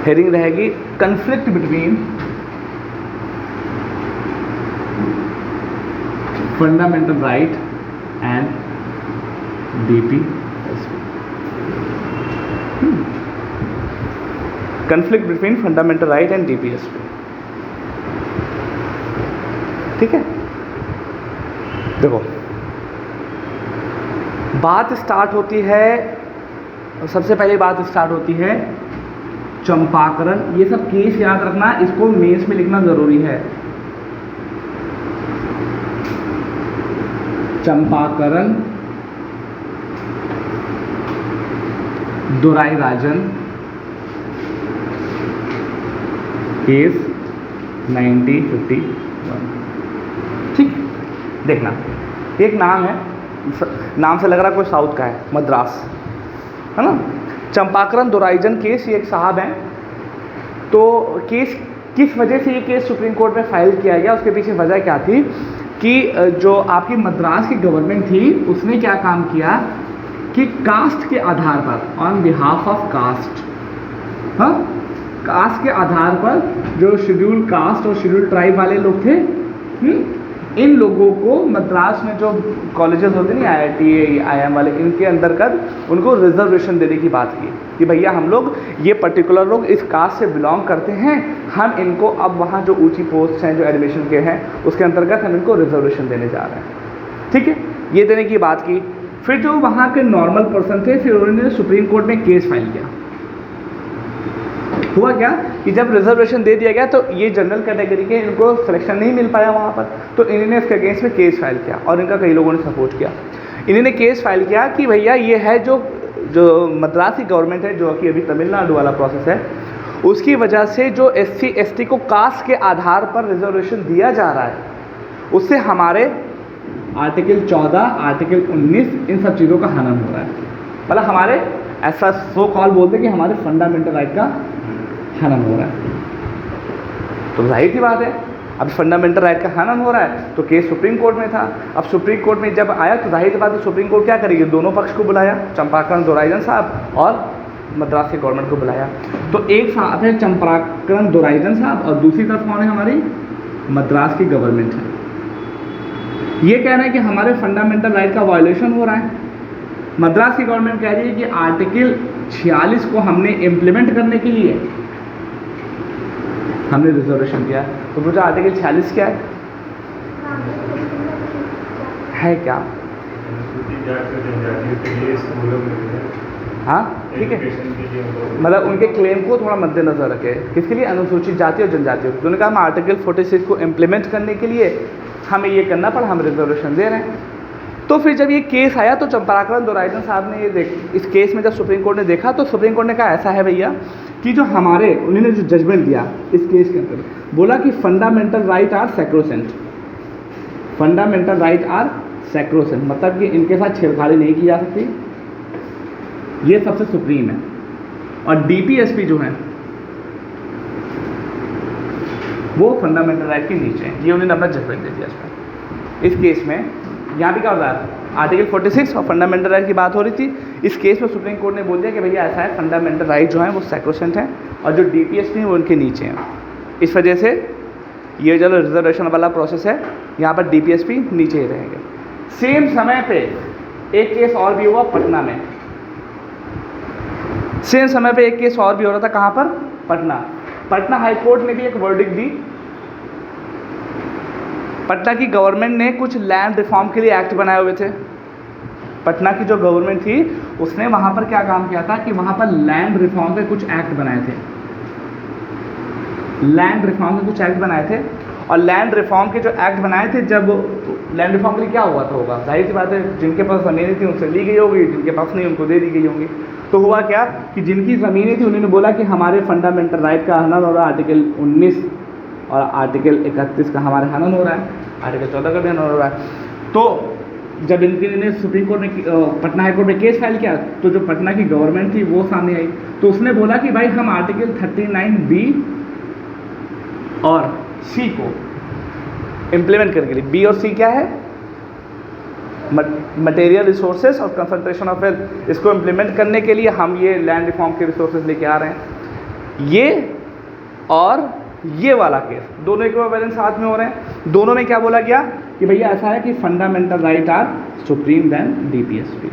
Heading रहेगी conflict between fundamental right and DPSP। Conflict between fundamental right and DPSP। ठीक है, देखो बात स्टार्ट होती है, सबसे पहले बात स्टार्ट होती है चंपाकरण। ये सब केस याद रखना, इसको मेंस में लिखना जरूरी है। चंपाकरण दोराईराजन केस 1951। ठीक, देखना एक नाम है, नाम से लग रहा कोई साउथ का है, मद्रास है ना। चंपाकरण दोराईजन केस, ये एक साहब हैं। तो केस किस वजह से ये केस सुप्रीम कोर्ट में फाइल किया गया, उसके पीछे वजह क्या थी कि जो आपकी मद्रास की गवर्नमेंट थी उसने क्या काम किया कि कास्ट के आधार पर, ऑन बिहाफ ऑफ कास्ट, हाँ, कास्ट के आधार पर जो शेड्यूल कास्ट और शेड्यूल ट्राइब वाले लोग थे, इन लोगों को मद्रास में जो कॉलेजेस होते नहीं, IIT IIM वाले, इनके अंतर्गत उनको रिजर्वेशन देने की बात की कि भैया हम लोग ये पर्टिकुलर लोग इस कास्ट से बिलोंग करते हैं, हम इनको अब वहाँ जो ऊंची पोस्ट हैं जो एडमिशन के हैं उसके अंतर्गत हम इनको रिजर्वेशन देने जा रहे हैं। ठीक है, ये देने की बात की। फिर जो वहाँ के नॉर्मल पर्सन थे, फिर उन्होंने सुप्रीम कोर्ट में केस फाइल किया। हुआ क्या कि जब रिजर्वेशन दे दिया गया तो ये जनरल कैटेगरी के इनको सिलेक्शन नहीं मिल पाया वहाँ पर, तो इन्होंने इसके अगेंस्ट में केस फाइल किया और इनका कई लोगों ने सपोर्ट किया। इन्होंने केस फाइल किया कि भैया ये है जो मद्रास की गवर्नमेंट है, जो कि अभी तमिलनाडु वाला प्रोसेस है, उसकी वजह से जो SC ST को कास्ट के आधार पर रिजर्वेशन दिया जा रहा है, उससे हमारे आर्टिकल 14, आर्टिकल 19 इन सब चीज़ों का हनन हो रहा है। मतलब हमारे ऐसा सो कॉल बोलते हैं कि हमारे फंडामेंटल राइट का हनन हो रहा है। तो जाहिर सी बात है, अब फंडामेंटल राइट का हनन हो रहा है तो केस सुप्रीम कोर्ट में था। अब सुप्रीम कोर्ट में जब आया तो जाहिर सी बात है सुप्रीम कोर्ट क्या करेगी, दोनों पक्ष को बुलाया, चंपाकरण दोराईजन साहब और मद्रास की गवर्नमेंट को बुलाया। तो एक साथ है चंपाकरण दोराईजन साहब और दूसरी तरफ कौन है, हमारी मद्रास की गवर्नमेंट है। ये कह रहे हैं कि हमारे फंडामेंटल राइट का वायलेशन हो रहा है। मद्रास की गवर्नमेंट कह रही है कि आर्टिकल 46 को हमने इम्प्लीमेंट करने के लिए हमने रिजर्वेशन दिया। तो पूछा आर्टिकल 46 क्या है क्या? हाँ ठीक है, मतलब उनके क्लेम को थोड़ा मद्देनजर रखें। किसके लिए? अनुसूचित जाति और जनजाति। उन्होंने कहा हम आर्टिकल 46 को इम्प्लीमेंट करने के लिए हमें ये करना पड़ा, हम रिजर्वेशन दे रहे हैं। तो फिर जब ये केस आया तो चंपाकरण दोराईजन साहब ने ये इस केस में जब सुप्रीम कोर्ट ने देखा तो सुप्रीम कोर्ट ने कहा ऐसा है भैया कि जो हमारे, उन्होंने जो जजमेंट दिया इस केस के अंदर, बोला कि fundamental right are sacrosanct, fundamental right are sacrosanct, मतलब कि इनके साथ छेड़खानी नहीं की जा सकती, ये सबसे सुप्रीम है। और DPSP जो है वो फंडामेंटल राइट के नीचे है। ये उन्होंने अपना जजमेंट दे दिया इस केस में। यहाँ भी क्या हो रहा है, आर्टिकल 46 और फंडामेंटल राइट की बात हो रही थी। इस केस में सुप्रीम कोर्ट ने बोल दिया कि भैया ऐसा है, फंडामेंटल राइट जो है वो सैक्रोसेंट है और जो DPSP है वो उनके नीचे हैं। इस वजह से ये जो रिजर्वेशन वाला प्रोसेस है यहाँ पर DPSP नीचे ही रहेंगे। सेम समय पे एक केस और भी हुआ पटना में। सेम समय पे एक केस और भी हो रहा था, कहाँ पर? पटना हाई कोर्ट ने भी एक वर्डिक्ट दी। पटना की गवर्नमेंट ने कुछ लैंड रिफॉर्म के लिए एक्ट बनाए हुए थे। पटना की जो गवर्नमेंट थी उसने वहाँ पर क्या काम किया था कि वहाँ पर लैंड रिफॉर्म के कुछ एक्ट बनाए थे। लैंड रिफॉर्म के कुछ एक्ट बनाए थे और लैंड रिफॉर्म के जो एक्ट बनाए थे, जब लैंड रिफॉर्म के लिए क्या हुआ था होगा, जाहिर सी बात है जिनके पास ज़मीनें थी उनसे ली गई होगी, जिनके पास नहीं उनको दे दी गई होंगी। तो हुआ क्या कि जिनकी ज़मीनें थी उन्होंने बोला कि हमारे फंडामेंटल राइट का हनन हो रहा है, आर्टिकल 19 और आर्टिकल 31 का हमारे हनन हो रहा है, आर्टिकल 14 का भी हनन हो रहा है। तो जब इनके सुप्रीम कोर्ट में पटना हाई कोर्ट में केस फाइल किया तो जो पटना की गवर्नमेंट थी वो सामने आई। तो उसने बोला कि भाई हम आर्टिकल 39B और C को इम्प्लीमेंट करने के लिए, B और C क्या है? मटेरियल रिसोर्सेज और कंसंट्रेशन ऑफ वेल्थ, इसको इम्प्लीमेंट करने के लिए हम ये लैंड रिफॉर्म के रिसोर्सेज लेके आ रहे हैं। ये और ये वाला केस दोनों इक्विवेलेंट साथ में हो रहे हैं। दोनों में क्या बोला गया कि भैया ऐसा है कि fundamental right are supreme than DPSP.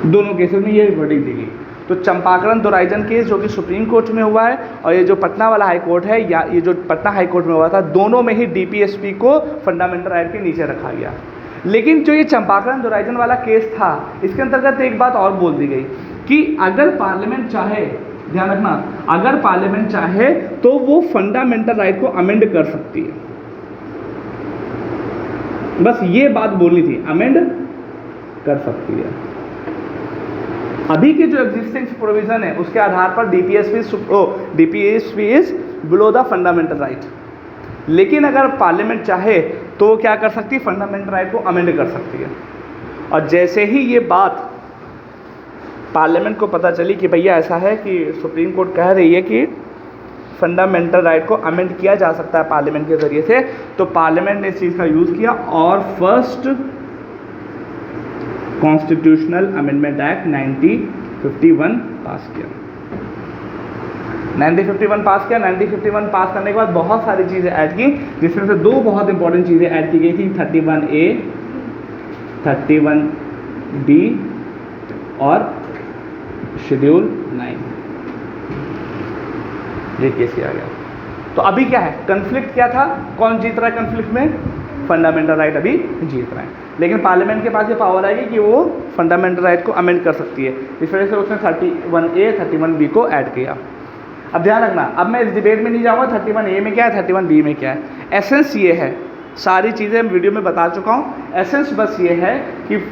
दोनों केसेस में ये वर्डिंग दी गई। तो चंपाकरण दोराइजन केस जो कि सुप्रीम कोर्ट में हुआ है और ये जो पटना वाला हाई कोर्ट है या ये जो पटना हाई कोर्ट में हुआ था, दोनों में ही डीपीएसपी को फंडामेंटल राइट के नीचे रखा गया। लेकिन जो ये चंपाकरण दोराइजन वाला केस था, इसके अंतर्गत एक बात और बोल दी गई कि अगर पार्लियामेंट चाहे, ध्यान रखना, अगर पार्लियामेंट चाहे तो वो फंडामेंटल राइट को अमेंड कर सकती है। बस ये बात बोलनी थी, अमेंड कर सकती है। अभी के जो एग्जिस्टिंग प्रोविजन है उसके आधार पर DPSP is below the fundamental right. लेकिन अगर पार्लियामेंट चाहे तो वो क्या कर सकती है, फंडामेंटल राइट को अमेंड कर सकती है। और जैसे ही ये बात पार्लियामेंट को पता चली कि भैया ऐसा है कि सुप्रीम कोर्ट कह रही है कि फंडामेंटल राइट को अमेंड किया जा सकता है पार्लियामेंट के ज़रिए से, तो पार्लियामेंट ने इस चीज़ का यूज़ किया और फर्स्ट कॉन्स्टिट्यूशनल अमेंडमेंट एक्ट 1951 पास किया। 1951 पास किया। 1951 पास करने के बाद बहुत सारी चीज़ें ऐड की, जिसमें से दो बहुत इंपॉर्टेंट चीज़ें ऐड की गई थी, 31A 31B और शेड्यूल 9। ये केस किया गया। तो अभी क्या है, कन्फ्लिक्ट क्या था, कौन जीत रहा है कन्फ्लिक्ट में, फंडामेंटल राइट अभी जीत रहा है। लेकिन पार्लियामेंट के पास ये पावर आएगी कि वो फंडामेंटल राइट को अमेंड कर सकती है। इस वजह से उसने 31A 31B को ऐड किया। अब ध्यान रखना, अब मैं इस डिबेट में नहीं जाऊँगा 31A में क्या है 31B में क्या है। एसेंस ये है, सारी चीज़ें वीडियो में बता चुका हूँ। एसेंस बस ये है कि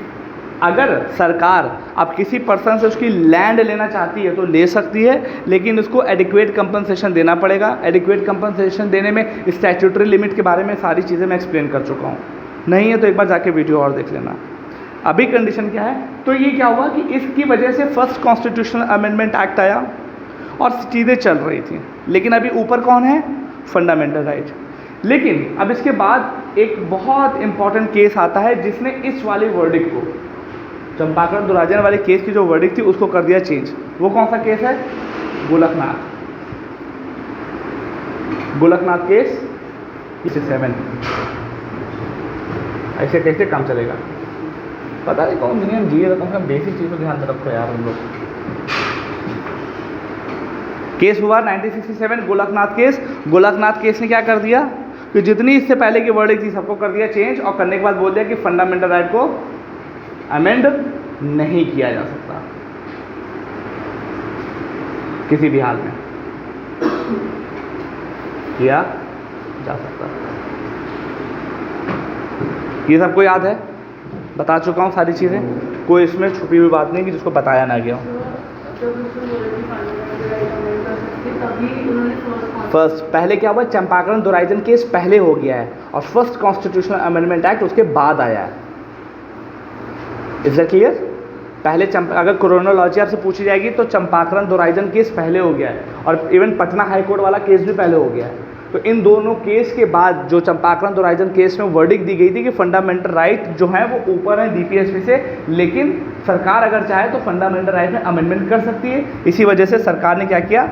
अगर सरकार अब किसी पर्सन से उसकी लैंड लेना चाहती है तो ले सकती है, लेकिन उसको एडिक्वेट कंपनसेशन देना पड़ेगा। एडिक्वेट कंपनसेशन देने में स्टैट्यूटरी लिमिट के बारे में सारी चीज़ें मैं एक्सप्लेन कर चुका हूँ। नहीं है तो एक बार जाके वीडियो और देख लेना। अभी कंडीशन क्या है, तो ये क्या हुआ कि इसकी वजह से फर्स्ट कॉन्स्टिट्यूशनल अमेंडमेंट एक्ट आया और चीज़ें चल रही थी। लेकिन अभी ऊपर कौन है, फंडामेंटल राइट। लेकिन अब इसके बाद एक बहुत इंपॉर्टेंट केस आता है जिसने इस वाली वर्डिक्ट को, चंपाकरण दोराइजन वाले केस की जो वर्डिक्ट थी उसको कर दिया चेंज। वो कौन सा केस है, गोलकनाथ। गोलकनाथ केस 7। ऐसे कैसे काम चलेगा पता नहीं, कौन दुनिया में जी रहा, कम बेसिक चीज़ को ध्यान में रखो यार हम लोग। केस हुआ 1967 गोलकनाथ केस। गोलकनाथ केस ने क्या कर दिया कि जितनी इससे पहले की वर्डिक्ट थी सबको कर दिया चेंज, और करने के बाद बोल दिया कि फंडामेंटल राइट को अमेंड नहीं किया जा सकता किसी भी हाल में, किया जा सकता। ये सबको याद है, बता चुका हूँ सारी चीज़ें, कोई इसमें छुपी हुई बात नहीं कि जिसको बताया ना गया हो। फर्स्ट पहले क्या हुआ, चंपाकरण दोराइजन केस पहले हो गया है और फर्स्ट कॉन्स्टिट्यूशनल अमेंडमेंट एक्ट उसके बाद आया है। Is that clear? पहले अगर क्रोनोलॉजी आपसे पूछी जाएगी तो चंपाकरण दोराइजन केस पहले हो गया है और इवन पटना हाई कोर्ट वाला केस भी पहले हो गया है। तो इन दोनों केस के बाद जो चंपाकरण दोराइजन केस में वर्डिक्ट दी गई थी कि फंडामेंटल राइट जो है वो ऊपर है डीपीएसपी से, लेकिन सरकार अगर चाहे तो फंडामेंटल राइट में अमेंडमेंट कर सकती है। इसी वजह से सरकार ने क्या किया,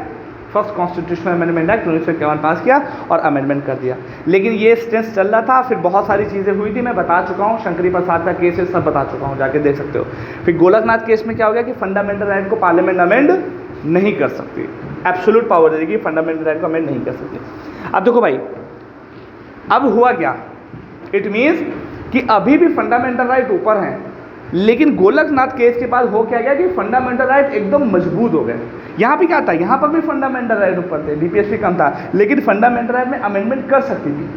फर्स्ट कॉन्स्टिट्यूशनल अमेंडमेंट एक्ट 1951 पास किया और अमेंडमेंट कर दिया। लेकिन ये स्टेंस चल रहा था, फिर बहुत सारी चीज़ें हुई थी, मैं बता चुका हूँ, शंकरी प्रसाद का केस है, सब बता चुका हूँ, जाके देख सकते हो। फिर गोलकनाथ केस में क्या हो गया कि फंडामेंटल राइट को पार्लियामेंट अमेंड नहीं कर सकती, एब्सोल्यूट पावर देगी, फंडामेंटल राइट को अमेंड नहीं कर सकती। अब देखो भाई, अब हुआ क्या, इट मीन्स कि अभी भी फंडामेंटल राइट ऊपर हैं, लेकिन गोलकनाथ केस के बाद हो क्या गया कि फंडामेंटल राइट एकदम मजबूत हो गए। यहाँ पे क्या था, यहाँ पर भी फंडामेंटल राइट ऊपर थे, डीपीएसपी कम था, लेकिन फंडामेंटल राइट में अमेंडमेंट कर सकती थी।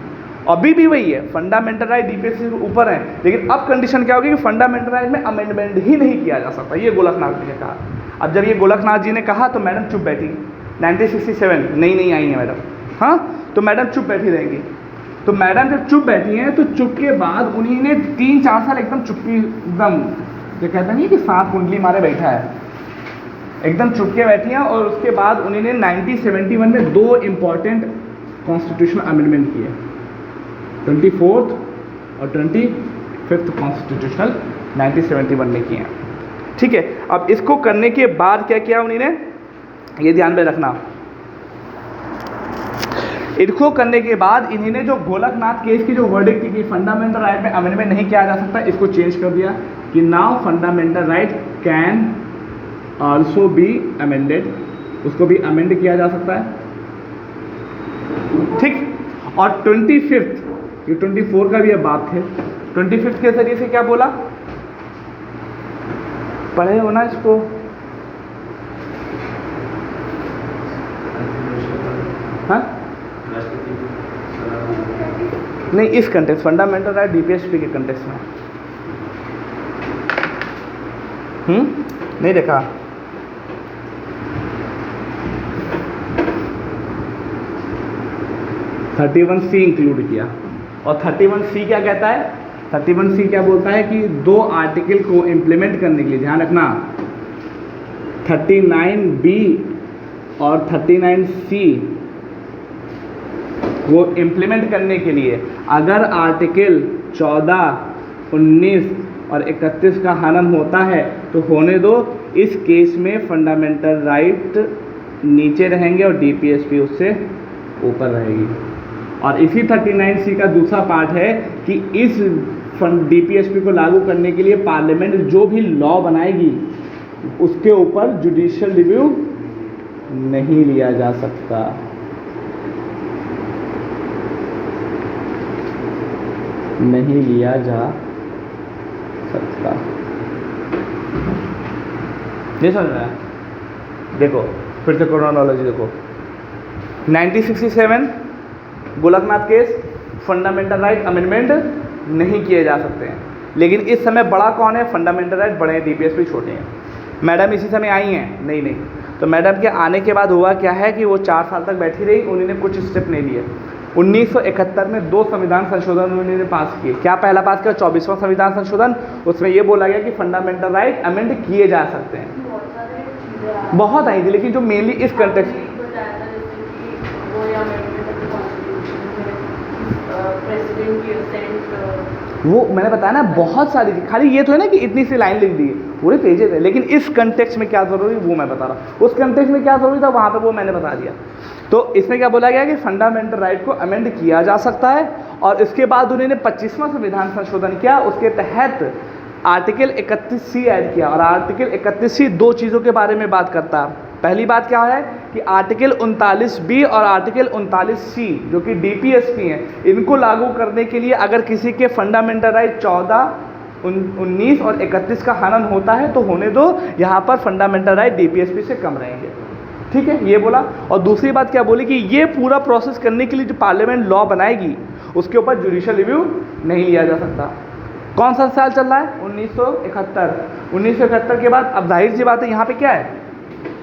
अभी भी वही है, फंडामेंटल राइट डीपीएसपी से ऊपर है, लेकिन अब कंडीशन क्या होगी कि फंडामेंटल राइट में अमेंडमेंट ही नहीं किया जा सकता, ये गोलकनाथ जी ने कहा। अब जब ये गोलकनाथ जी ने कहा तो मैडम चुप बैठी, 1967 नहीं आई है मैडम, हाँ, तो मैडम चुप बैठी रहेंगी। तो मैडम जब चुप बैठी हैं तो चुप के बाद उन्हीं ने 3-4 साल एकदम चुप्पी, एकदम जो कहते नहीं कि सांप कुंडली मारे बैठा है, एकदम चुप के बैठी हैं। और उसके बाद उन्हीं ने 1971 में 2 इम्पॉर्टेंट कॉन्स्टिट्यूशनल अमेंडमेंट किए, 24th और 25th कॉन्स्टिट्यूशनल 1971 में किए हैं। ठीक है, अब इसको करने के बाद क्या किया उन्हीं ने ये ध्यान में रखना। इनको करने के बाद इन्होंने जो गोलकनाथ केस की जो वर्डिक्ट थी कि फंडामेंटल राइट में अमेंडमेंट नहीं किया जा सकता, इसको चेंज कर दिया कि now fundamental right can also be amended, उसको भी अमेंड किया जा सकता है, ठीक। और 25th, ये 24 का भी अब बात है, 25th के जरिए से क्या बोला, पढ़े हो ना इसको, हाँ नहीं, इस कंटेक्स्ट फंडामेंटल राइट डीपीएसपी के कंटेक्स्ट में नहीं देखा। थर्टी 31C इंक्लूड किया। और 31C क्या कहता है, 31C क्या बोलता है कि दो आर्टिकल को इम्प्लीमेंट करने के लिए, ध्यान रखना, 39B और 39C वो इम्प्लीमेंट करने के लिए अगर आर्टिकल 14, 19 और 31 का हनन होता है तो होने दो, इस केस में फंडामेंटल राइट नीचे रहेंगे और डीपीएसपी उससे ऊपर रहेगी। और इसी 39C का दूसरा पार्ट है कि इस डीपीएसपी को लागू करने के लिए पार्लियामेंट जो भी लॉ बनाएगी उसके ऊपर जुडिशियल रिव्यू नहीं लिया जा सकता। नहीं लिया जा सकता। ये समझ रहा है? देखो फिर से क्रोनोलॉजी देखो, 1967 Golaknath case, fundamental right amendment नहीं किए जा सकते हैं, लेकिन इस समय बड़ा कौन है, फंडामेंटल राइट बड़े हैं, डीपीएसपी छोटे हैं। मैडम इसी समय आई हैं? नहीं। तो मैडम के आने के बाद हुआ क्या है कि वो 4 साल तक बैठी रही, उन्होंने कुछ स्टेप नहीं लिए। 1971 में 2 संविधान संशोधन उन्होंने पास किए। क्या पहला पास किया, 24वां संविधान संशोधन, उसमें ये बोला गया कि फंडामेंटल राइट अमेंड किए जा सकते हैं। बहुत आई थी, लेकिन जो मेनली इस कंटेक्स्ट, वो मैंने बताया ना बहुत सारी थी, खाली ये तो है ना कि इतनी सी लाइन लिख दी, पूरे पेजेस है, लेकिन इस कंटेक्स्ट में क्या ज़रूरी वो मैं बता रहा हूँ। उस कंटेक्स्ट में क्या ज़रूरी था वहाँ पे वो मैंने बता दिया। तो इसमें क्या बोला गया कि फंडामेंटल राइट को अमेंड किया जा सकता है, और इसके बाद उन्होंने 25वां संविधान संशोधन किया, उसके तहत आर्टिकल 31C ऐड किया। और आर्टिकल 31C 2 चीज़ों के बारे में बात करता है। पहली बात क्या है कि आर्टिकल 39B और आर्टिकल 39C जो कि डीपीएसपी हैं, इनको लागू करने के लिए अगर किसी के फंडामेंटल राइट 14, 19 और 31 का हनन होता है तो होने दो, यहाँ पर फंडामेंटल राइट डीपीएसपी से कम रहेंगे, ठीक है, ये बोला। और दूसरी बात क्या बोली कि ये पूरा प्रोसेस करने के लिए जो पार्लियामेंट लॉ बनाएगी उसके ऊपर जुडिशियल रिव्यू नहीं लिया जा सकता। कौन सा साल चल रहा है, 1971। 1971 के बाद अब जाहिर सी बात है यहाँ पे क्या है,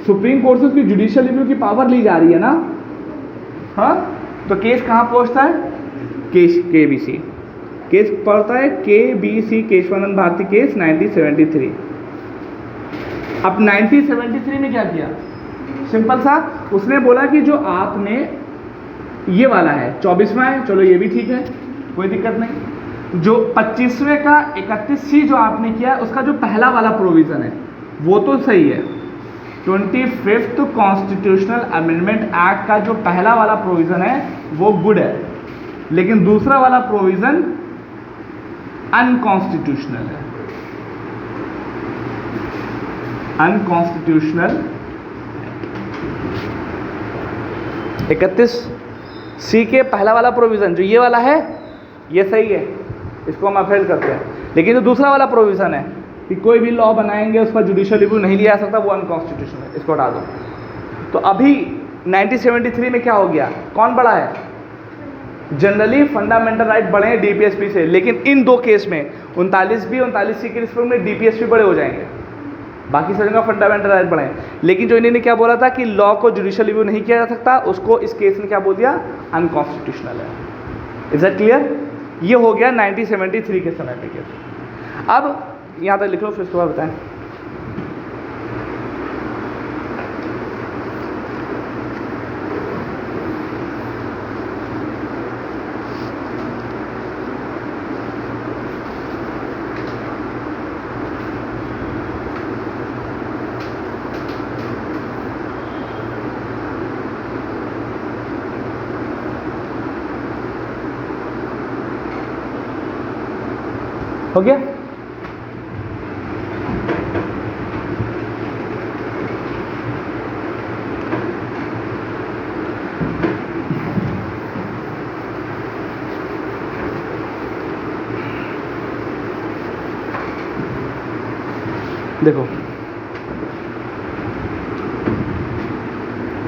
सुप्रीम कोर्ट से उसकी जुडिशियल रिव्यू की पावर ली जा रही है ना, हाँ। तो केस कहाँ पहुँचता है, केस केबीसी, केस पड़ता है केबीसी, केशवानंद भारती केस 1973। अब 1973 में क्या किया, सिंपल सा, उसने बोला कि जो आपने ये वाला है 24वां है, चलो ये भी ठीक है, कोई दिक्कत नहीं। जो 25वें का 31C जो आपने किया उसका जो पहला वाला प्रोविज़न है वो तो सही है। 25th कॉन्स्टिट्यूशनल अमेंडमेंट एक्ट का जो पहला वाला प्रोविज़न है वो गुड है, लेकिन दूसरा वाला प्रोविज़न अनकॉन्स्टिट्यूशनल है। अनकॉन्स्टिट्यूशनल 31C के पहला वाला प्रोविज़न जो ये वाला है ये सही है, इसको हम अफेल करते हैं, लेकिन जो दूसरा वाला प्रोविज़न है कि कोई भी लॉ बनाएंगे उस पर जुडिशियल रिव्यू नहीं लिया जा सकता, वो अनकॉन्स्टिट्यूशनल है, इसको हटा दो। तो अभी 1973 में क्या हो गया, कौन बड़ा है, जनरली फंडामेंटल राइट बड़े हैं डीपीएसपी से, लेकिन इन 2 केस में 39B 39C के रिस्पेक्ट में डीपीएसपी बड़े हो जाएंगे, बाकी सब जगह फंडामेंटल राइट बढ़े हैं। लेकिन जो इन्होंने क्या बोला था कि लॉ को जुडिशियल रिव्यू नहीं किया जा सकता, उसको इस केस में क्या बोल दिया, अनकॉन्स्टिट्यूशनल है। Is that clear? ये हो गया 1973 के समय पे केस। अब यहाँ तक लिख लो, फिर उसके बाद बताएं। हो गया। देखो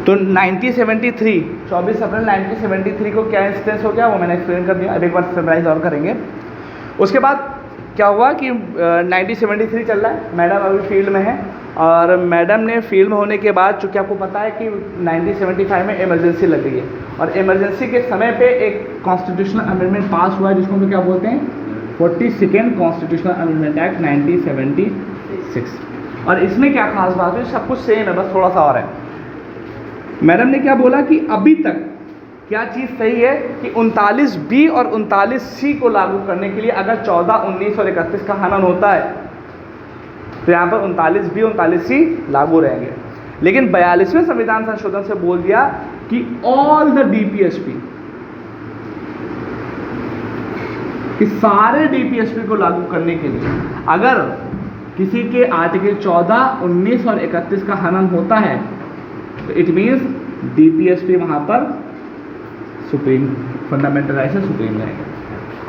तो 1973 24 अप्रैल 1973 को क्या इंसिडेंस हो गया वो मैंने एक्सप्लेन कर दिया। अब एक बार समराइज और करेंगे। उसके बाद क्या हुआ कि 1973 चल रहा है, मैडम अभी फील्ड में है और मैडम ने फील्ड में होने के बाद चूँकि आपको पता है कि 1975 में इमरजेंसी लग गई है और इमरजेंसी के समय पे एक कॉन्स्टिट्यूशनल अमेंडमेंट पास हुआ है जिसको हम लोग क्या बोलते हैं 42nd कॉन्स्टिट्यूशनल अमेंडमेंट एक्ट 1976। और इसमें क्या खास बात है, सब कुछ सेम है, बस थोड़ा सा और है। मैडम ने क्या बोला कि अभी तक क्या चीज़ सही है कि 39B और 39C को लागू करने के लिए अगर 14, 19 और 31 का हनन होता है तो यहाँ पर 39B और 39C लागू रहेंगे। लेकिन 42वें संविधान संशोधन से बोल दिया कि ऑल द DPSP, कि सारे DPSP को लागू करने के लिए अगर किसी के आर्टिकल 14, 19 और 31 का हनन होता है तो इट मीन्स DPSP वहाँ पर सुप्रीम फंडामेंटल राइट से सुप्रीम रहेगा।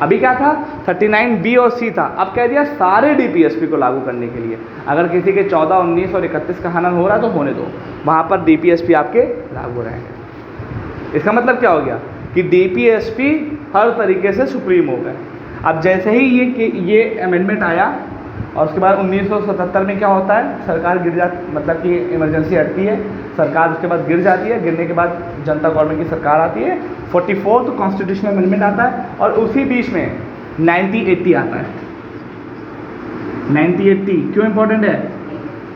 अभी क्या था 39B और C था, अब कह दिया सारे DPSP को लागू करने के लिए अगर किसी के 14, 19 और 31 का हनन हो रहा है तो होने दो, वहाँ पर DPSP आपके लागू रहेंगे। इसका मतलब क्या हो गया कि DPSP हर तरीके से सुप्रीम हो गए। अब जैसे ही ये अमेंडमेंट आया और उसके बाद 1977 में क्या होता है, सरकार गिर जाती, मतलब कि इमरजेंसी हटती है, सरकार उसके बाद गिर जाती है, गिरने के बाद जनता गवर्नमेंट की सरकार आती है, 44th कॉन्स्टिट्यूशनल अमेंडमेंट आता है और उसी बीच में 1980 आता है। 1980 क्यों इंपॉर्टेंट है,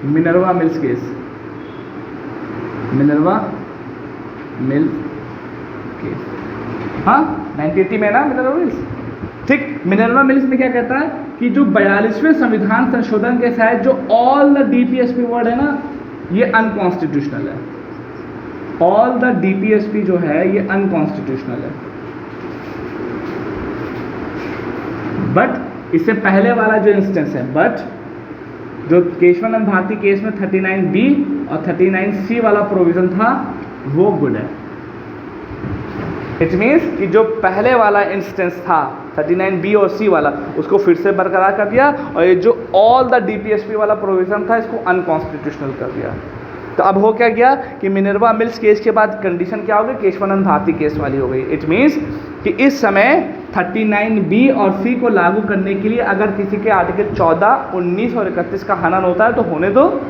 Minerva mills case, Minerva mills case, हाँ 1980 में ना मिनर्वा मिल्स, ठीक। मिनर्वा मिल्स में क्या कहता है कि जो 42वें संविधान संशोधन के तहत जो ऑल द DPSP वर्ड है ना ये अनकॉन्स्टिट्यूशनल है, ऑल द DPSP जो है ये अनकॉन्स्टिट्यूशनल है। बट इससे पहले वाला जो इंस्टेंस है, बट जो केशवानंद भारती केस में 39B और 39C वाला प्रोविजन था वो गुड है। इट मीन्स कि जो पहले वाला इंस्टेंस था 39B और C वाला उसको फिर से बरकरार कर दिया और ये जो ऑल द DPSP वाला प्रोविज़न था इसको अनकॉन्स्टिट्यूशनल कर दिया। तो अब हो क्या गया कि मिनर्वा मिल्स केस के बाद कंडीशन क्या हो गई, केशवानंद भारती केस वाली हो गई। इट मीन्स कि इस समय 39B और C को लागू करने के लिए अगर किसी के आर्टिकल 14, 19 और 31 का हनन होता है तो होने दो,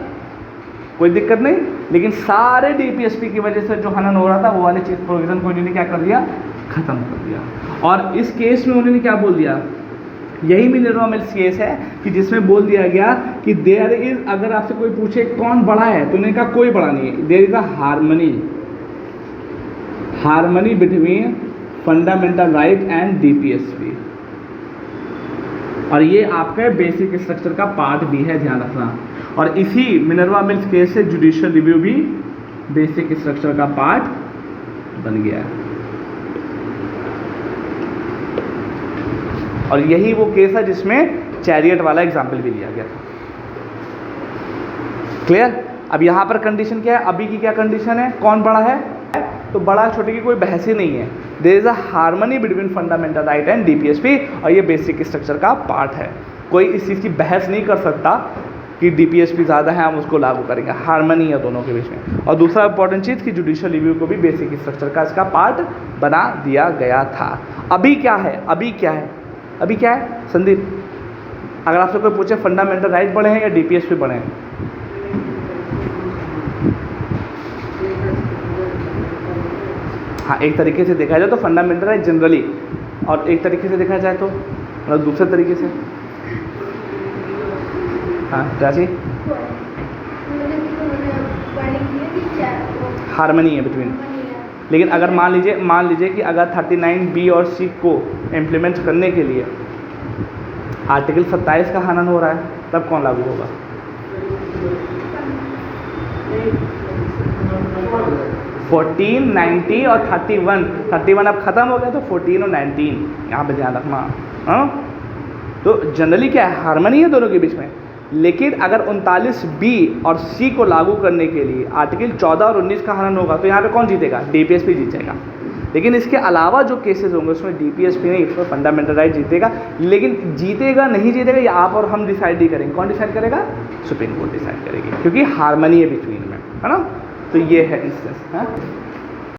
कोई दिक्कत नहीं। लेकिन सारे DPSP की वजह से जो हनन हो रहा था वो वाली चीज़ प्रोविज़न को इन्होंने क्या कर दिया, ख़त्म कर दिया। और इस केस में उन्होंने क्या बोल दिया, यही मिनर्वा मिल्स केस है कि जिसमें बोल दिया गया कि देयर इज़, अगर आपसे कोई पूछे कौन बड़ा है तो उन्होंने कहा कोई बड़ा नहीं है, there is a harmony between fundamental right and DPSP। और ये आपका बेसिक स्ट्रक्चर का पार्ट भी है, ध्यान रखना। और इसी मिनर्वा मिल्स केस से जुडिशियल रिव्यू भी बेसिक स्ट्रक्चर का पार्ट बन गया है। और यही वो केस है जिसमें चैरियट वाला एग्जाम्पल भी लिया गया था। क्लियर। अब यहाँ पर कंडीशन क्या है, अभी की क्या कंडीशन है, कौन बड़ा है, तो बड़ा छोटे की कोई बहस ही नहीं है। There is a harmony between fundamental right and DPSP और ये बेसिक स्ट्रक्चर का पार्ट है। कोई इस चीज़ की बहस नहीं कर सकता कि DPSP ज़्यादा है हम उसको लागू करेंगे, हार्मनी है दोनों के बीच में। और दूसरा इंपॉर्टेंट चीज़ कि जुडिशियल रिव्यू को भी बेसिक स्ट्रक्चर का इसका पार्ट बना दिया गया था। अभी क्या है, अभी क्या है, अभी क्या है संदीप, अगर आपसे कोई पूछे फंडामेंटल राइट बढ़े हैं या DPSP बढ़े हैं, हाँ एक तरीके से देखा जाए तो फंडामेंटल राइट जनरली, और एक तरीके से देखा जाए तो मतलब दूसरे तरीके से, हाँ राजी, हार्मनी है बिटवीन। लेकिन अगर मान लीजिए कि अगर 39B और C को इम्प्लीमेंट करने के लिए आर्टिकल 27 का हनन हो रहा है तब कौन लागू होगा, 14, 90 और 31 अब ख़त्म हो गया तो 14 और 19 यहाँ पे ध्यान रखना। हाँ तो जनरली क्या है, हार्मनी है दोनों के बीच में। लेकिन अगर 39B और C को लागू करने के लिए आर्टिकल 14 और 19 का हनन होगा तो यहाँ पे कौन जीतेगा, DPSP जीत जाएगा। लेकिन इसके अलावा जो केसेस होंगे उसमें DPSP नहीं, इसमें फंडामेंटल राइट जीतेगा। लेकिन जीतेगा नहीं जीतेगा ये आप और हम डिसाइड नहीं करेंगे। कौन डिसाइड करेगा, सुप्रीम कोर्ट डिसाइड करेगी, क्योंकि हार्मनी है बिटवीन में, है ना। तो ये है इंस्टेंस, है।